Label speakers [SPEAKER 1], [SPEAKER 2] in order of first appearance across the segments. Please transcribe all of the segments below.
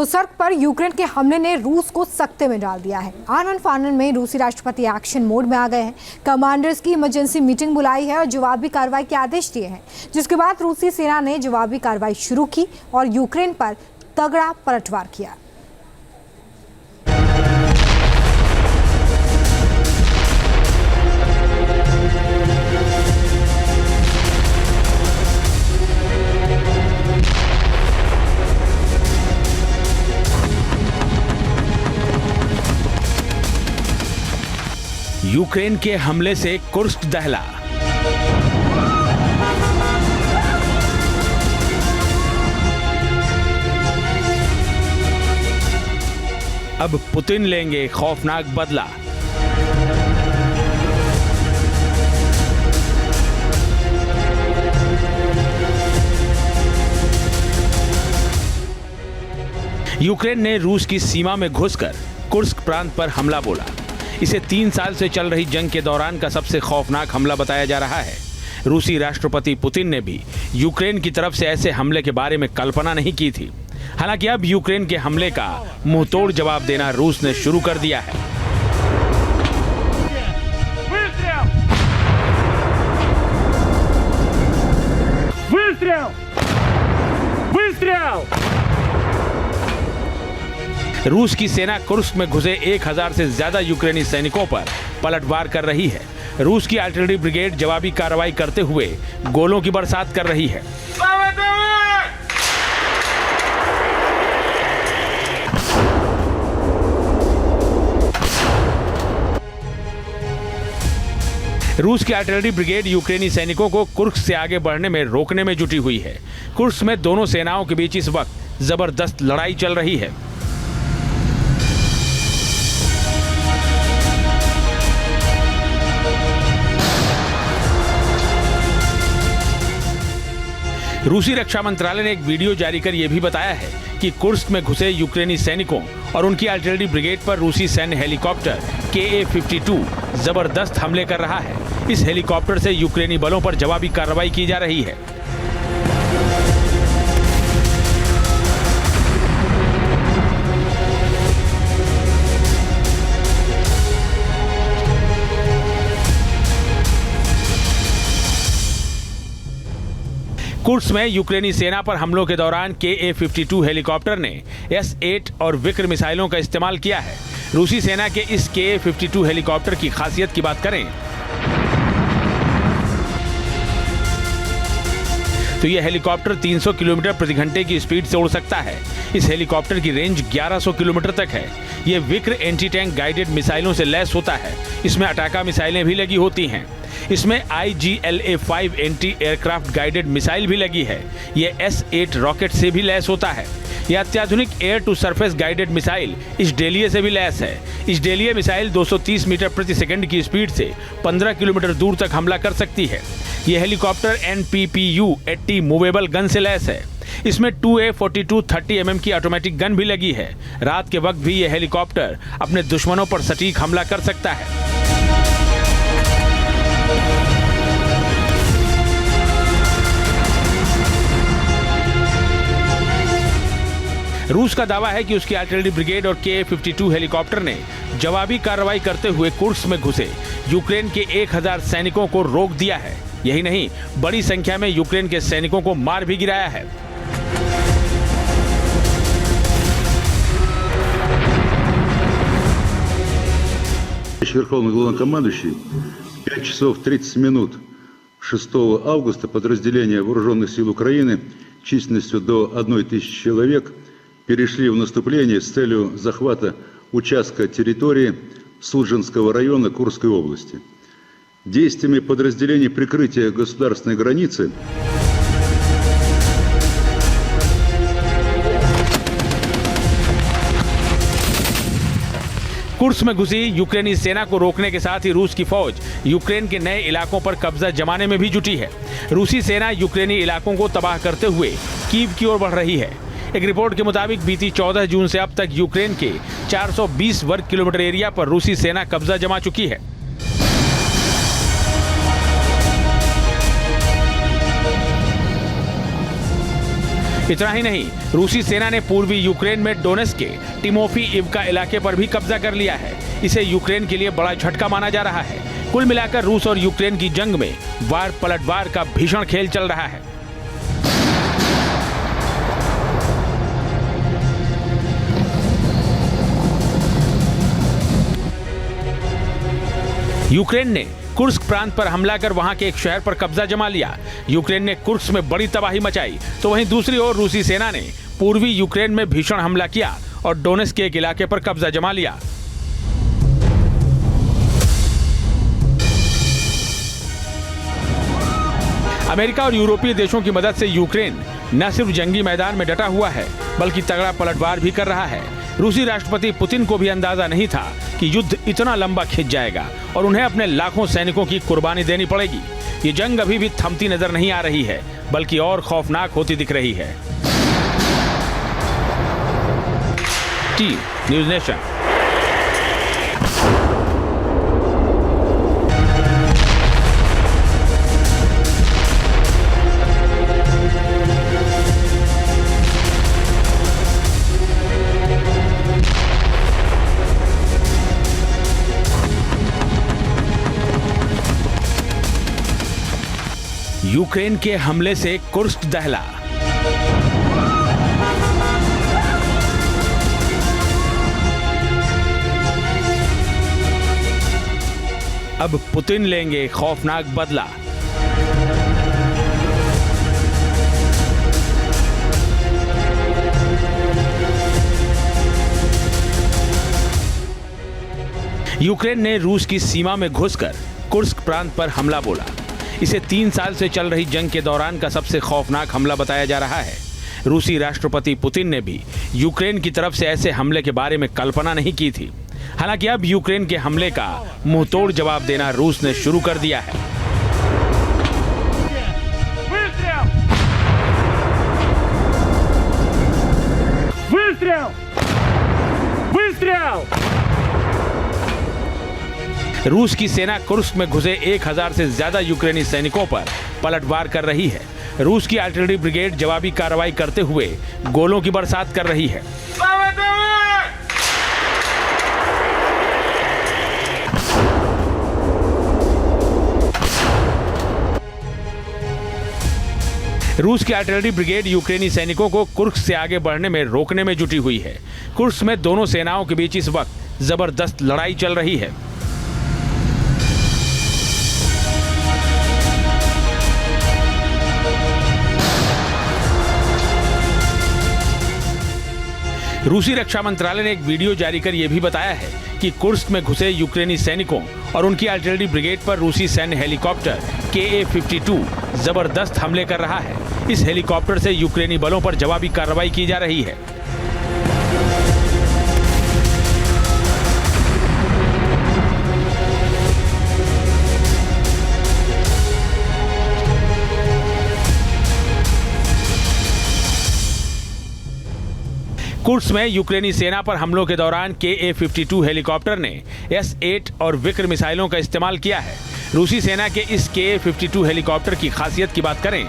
[SPEAKER 1] Kursk पर Ukraine के हमले ने रूस को सख्ते में डाल दिया है। आनन फानन में रूसी राष्ट्रपति एक्शन मोड में आ गए हैं। कमांडर्स की इमरजेंसी मीटिंग बुलाई है और जवाबी कार्रवाई के आदेश दिए हैं, जिसके बाद रूसी सेना ने जवाबी कार्रवाई शुरू की और यूक्रेन पर तगड़ा पलटवार किया।
[SPEAKER 2] यूक्रेन के हमले से कुर्स्क दहला। अब पुतिन लेंगे खौफनाक बदला। यूक्रेन ने रूस की सीमा में घुसकर कुर्स्क प्रांत पर हमला बोला। इसे 3 साल से चल रही जंग के दौरान का सबसे खौफनाक हमला बताया जा रहा है। रूसी राष्ट्रपति पुतिन ने भी यूक्रेन की तरफ से ऐसे हमले के बारे में कल्पना नहीं की थी। हालांकि अब यूक्रेन के हमले का मुंहतोड़ जवाब देना रूस ने शुरू कर दिया है। रूस की सेना कुर्स्क में घुसे 1000 से ज्यादा यूक्रेनी सैनिकों पर पलटवार कर रही है। रूस की आर्टिलरी ब्रिगेड जवाबी कार्रवाई करते हुए गोलों की बरसात कर रही है। रूस की आर्टिलरी ब्रिगेड यूक्रेनी सैनिकों को कुर्स्क से आगे बढ़ने में रोकने में जुटी हुई है। कुर्स्क में दोनों सेनाओं के बीच इस वक्त जबरदस्त लड़ाई चल रही है। रूसी रक्षा मंत्रालय ने एक वीडियो जारी कर यह भी बताया है कि कुर्स्क में घुसे यूक्रेनी सैनिकों और उनकी आर्टिलरी ब्रिगेड पर रूसी सैन्य हेलीकॉप्टर KA-52 जबरदस्त हमले कर रहा है। इस हेलीकॉप्टर से यूक्रेनी बलों पर जवाबी कार्रवाई की जा रही है। कुर्स्क में यूक्रेनी सेना पर हमलों के दौरान KA-52 हेलीकॉप्टर ने S-8 और विक्र मिसाइलों का इस्तेमाल किया है। रूसी सेना के इस KA-52 हेलीकॉप्टर की खासियत की बात करें तो यह हेलीकॉप्टर 300 किलोमीटर प्रति घंटे की स्पीड से उड़ सकता है। इस हेलीकॉप्टर की रेंज 1100 किलोमीटर तक है। यह विक्र एंटी टैंक गाइडेड मिसाइलों से लैस होता है। इसमें अटाका मिसाइलें भी लगी होती हैं। इसमें IGLA-5 anti aircraft guided missile भी लगी है। यह S-8 रॉकेट से भी लैस होता है। यह अत्याधुनिक air to surface guided missile इजडेलिये से भी लैस है। इजडेलिये मिसाइल 230 मीटर प्रति सेकंड की स्पीड से 15 किलोमीटर दूर तक हमला कर सकती है। यह हेलीकॉप्टर NPPU-80 मूवेबल गन से लैस है। इसमें 2A-42 30 mm की ऑटोमेटिक गन भी लगी है। रात के वक्त भी यह हेलीकॉप्टर अपने दुश्मनों पर सटीक हमला कर सकता है। रूस का दावा है कि उसकी आर्टिलरी ब्रिगेड और KA-52 हेलीकॉप्टर ने जवाबी कार्रवाई करते हुए कुर्स्क में घुसे यूक्रेन के 1000 सैनिकों को रोक दिया है। यही नहीं, बड़ी संख्या में यूक्रेन के सैनिकों को मार भी गिराया है।
[SPEAKER 3] Верховный главнокомандующий 5 часов 30 минут 6 августа подразделения Вооруженных сил Украины численностью до 1000 человек перешли в наступление с целью захвата участка территории Судженского района Курской области. Действиями подразделений прикрытия государственной границы
[SPEAKER 2] कुर्स्क में घुसी यूक्रेनी सेना को रोकने के साथ ही रूस की फौज यूक्रेन के नए इलाकों पर कब्जा जमाने में भी जुटी है। रूसी सेना यूक्रेनी इलाकों को तबाह करते हुए कीव की ओर बढ़ रही है। एक रिपोर्ट के मुताबिक बीती 14 जून से अब तक यूक्रेन के 420 वर्ग किलोमीटर एरिया पर रूसी सेना कब्जा जमा चुकी है। इतना ही नहीं, रूसी सेना ने पूर्वी यूक्रेन में डोनेस्क के टिमोफी इवका इलाके पर भी कब्जा कर लिया है। इसे यूक्रेन के लिए बड़ा झटका माना जा रहा है। कुल मिलाकर रूस और यूक्रेन की जंग में वार पलटवार का भीषण खेल चल रहा है। यूक्रेन ने कुर्स्क प्रांत पर हमला कर वहां के एक शहर पर कब्जा जमा लिया। यूक्रेन ने कुर्स्क में बड़ी तबाही मचाई, तो वहीं दूसरी ओर रूसी सेना ने पूर्वी यूक्रेन में भीषण हमला किया और डोनेस्क के एक इलाके पर कब्जा जमा लिया। अमेरिका और यूरोपीय देशों की मदद से यूक्रेन न सिर्फ जंगी मैदान में डटा हुआ है, बल्कि तगड़ा पलटवार भी कर रहा है। रूसी राष्ट्रपति पुतिन को भी अंदाजा नहीं था कि युद्ध इतना लंबा खिंच जाएगा और उन्हें अपने लाखों सैनिकों की कुर्बानी देनी पड़ेगी। ये जंग अभी भी थमती नजर नहीं आ रही है, बल्कि और खौफनाक होती दिख रही है। T news nation. यूक्रेन के हमले से कुर्स्क दहला। अब पुतिन लेंगे खौफनाक बदला। यूक्रेन ने रूस की सीमा में घुसकर कुर्स्क प्रांत पर हमला बोला। इसे 3 साल से चल रही जंग के दौरान का सबसे खौफनाक हमला बताया जा रहा है। रूसी राष्ट्रपति पुतिन ने भी यूक्रेन की तरफ से ऐसे हमले के बारे में कल्पना नहीं की थी। हालांकि अब यूक्रेन के हमले का मुंहतोड़ जवाब देना रूस ने शुरू कर दिया है। रूस की सेना कुर्स्क में घुसे 1000 से ज्यादा यूक्रेनी सैनिकों पर पलटवार कर रही है। रूस की आर्टिलरी ब्रिगेड जवाबी कार्रवाई करते हुए गोलों की बरसात कर रही है। रूस की आर्टिलरी ब्रिगेड यूक्रेनी सैनिकों को कुर्स्क से आगे बढ़ने में रोकने में जुटी हुई है। कुर्स्क में दोनों सेनाओं के बीच इस वक्त जबरदस्त लड़ाई चल रही है। रूसी रक्षा मंत्रालय ने एक वीडियो जारी कर यह भी बताया है कि कुर्स्क में घुसे यूक्रेनी सैनिकों और उनकी आर्टिलरी ब्रिगेड पर रूसी सैन्य हेलीकॉप्टर KA-52 जबरदस्त हमले कर रहा है। इस हेलीकॉप्टर से यूक्रेनी बलों पर जवाबी कार्रवाई की जा रही है। कुर्स्क में यूक्रेनी सेना पर हमलों के दौरान KA-52 हेलीकॉप्टर ने S-8 और विक्र मिसाइलों का इस्तेमाल किया है। रूसी सेना के इस KA-52 हेलीकॉप्टर की खासियत की बात करें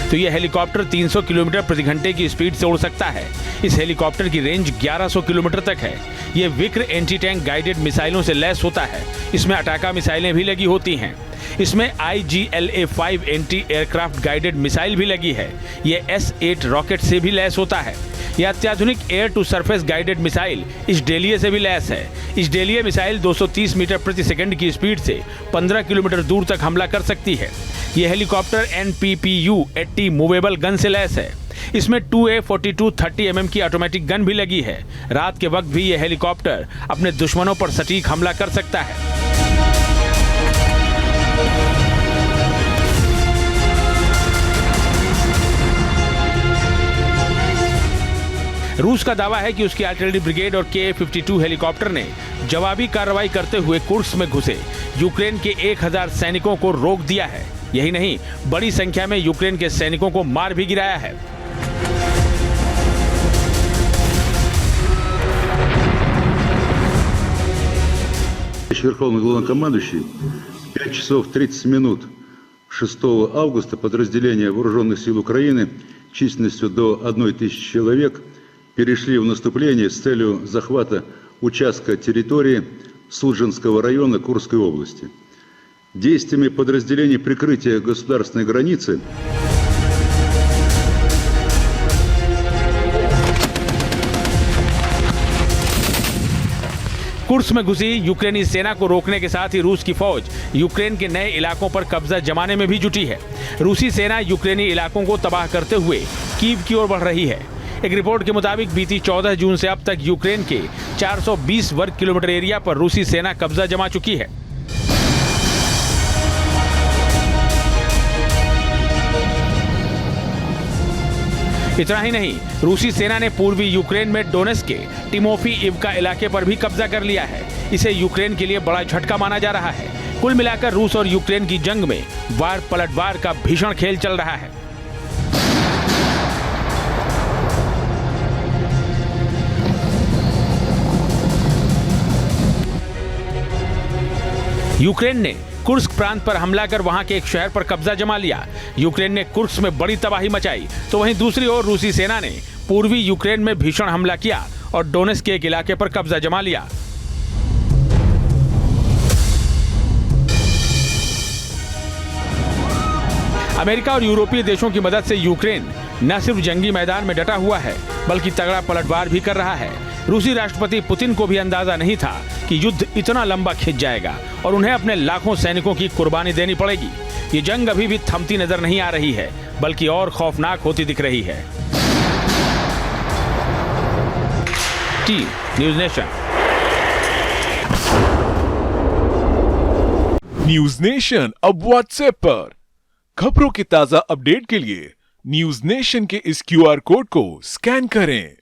[SPEAKER 2] तो यह हेलीकॉप्टर 300 किलोमीटर प्रति घंटे की स्पीड से उड़ सकता है। इस हेलीकॉप्टर की रेंज 1100 किलोमीटर तक है। यह विक्र एंटी टैंक गाइडेड मिसाइलों से लैस होता है। इसमें अटाका मिसाइलें भी लगी होती हैं। इसमें IGLA-5 anti aircraft guided missile भी लगी है। यह S-8 रॉकेट से भी लैस होता है। यह अत्याधुनिक air to surface guided missile इजडेलिये से भी लैस है। इजडेलिये मिसाइल 230 मीटर प्रति सेकंड की स्पीड से 15 किलोमीटर दूर तक हमला कर सकती है। यह हेलीकॉप्टर NPPU-80 मूवेबल गन से लैस है। इसमें 2A-42 30 mm की ऑटोमेटिक गन भी लगी है। रात के वक्त भी यह हेलीकॉप्टर अपने दुश्मनों पर सटीक हमला कर सकता है। रूस का दावा है कि उसकी आर्टिलरी ब्रिगेड और KA-52 हेलीकॉप्टर ने जवाबी कार्रवाई करते हुए कुर्स्क में घुसे यूक्रेन के 1000 सैनिकों को रोक दिया है। यही नहीं, बड़ी संख्या में यूक्रेन के सैनिकों को मार भी गिराया है।
[SPEAKER 3] Верховный главнокомандующий 5 часов 30 минут 6 августа подразделения Вооруженных сил Украины численностью до 1000 человек перешли в наступление с целью захвата участка территории Судженского района Курской области. Действиями подразделений прикрытия государственной границы
[SPEAKER 2] कुर्स्क में घुसी यूक्रेनी सेना को रोकने के साथ ही रूस की फौज यूक्रेन के नए इलाकों पर कब्जा जमाने में भी जुटी है। रूसी सेना यूक्रेनी इलाकों को तबाह करते हुए कीव की ओर बढ़ रही है। एक रिपोर्ट के मुताबिक बीती 14 जून से अब तक यूक्रेन के 420 वर्ग किलोमीटर एरिया पर रूसी सेना कब्जा जमा चुकी है। इतना ही नहीं, रूसी सेना ने पूर्वी यूक्रेन में डोनेट्स्क के टिमोफी इवका इलाके पर भी कब्जा कर लिया है। इसे यूक्रेन के लिए बड़ा झटका माना जा रहा है। कुल मिलाकर रूस और यूक्रेन की जंग में वार पलटवार का भीषण खेल चल रहा है। यूक्रेन ने कुर्स्क प्रांत पर हमला कर वहां के एक शहर पर कब्जा जमा लिया। यूक्रेन ने कुर्स्क में बड़ी तबाही मचाई, तो वहीं दूसरी ओर रूसी सेना ने पूर्वी यूक्रेन में भीषण हमला किया और डोनेट्स्क के एक इलाके पर कब्जा जमा लिया। अमेरिका और यूरोपीय देशों की मदद से यूक्रेन न सिर्फ जंगी मैदान में डटा हुआ है, बल्कि तगड़ा पलटवार भी कर रहा है। रूसी राष्ट्रपति पुतिन को भी अंदाजा नहीं था कि युद्ध इतना लंबा खिंच जाएगा और उन्हें अपने लाखों सैनिकों की कुर्बानी देनी पड़ेगी। ये जंग अभी भी थमती नजर नहीं आ रही है, बल्कि और खौफनाक होती दिख रही है। T news nation.
[SPEAKER 4] News nation अब व्हाट्सएप पर खबरों के ताजा अपडेट के लिए न्यूज नेशन के इस QR कोड को स्कैन करें।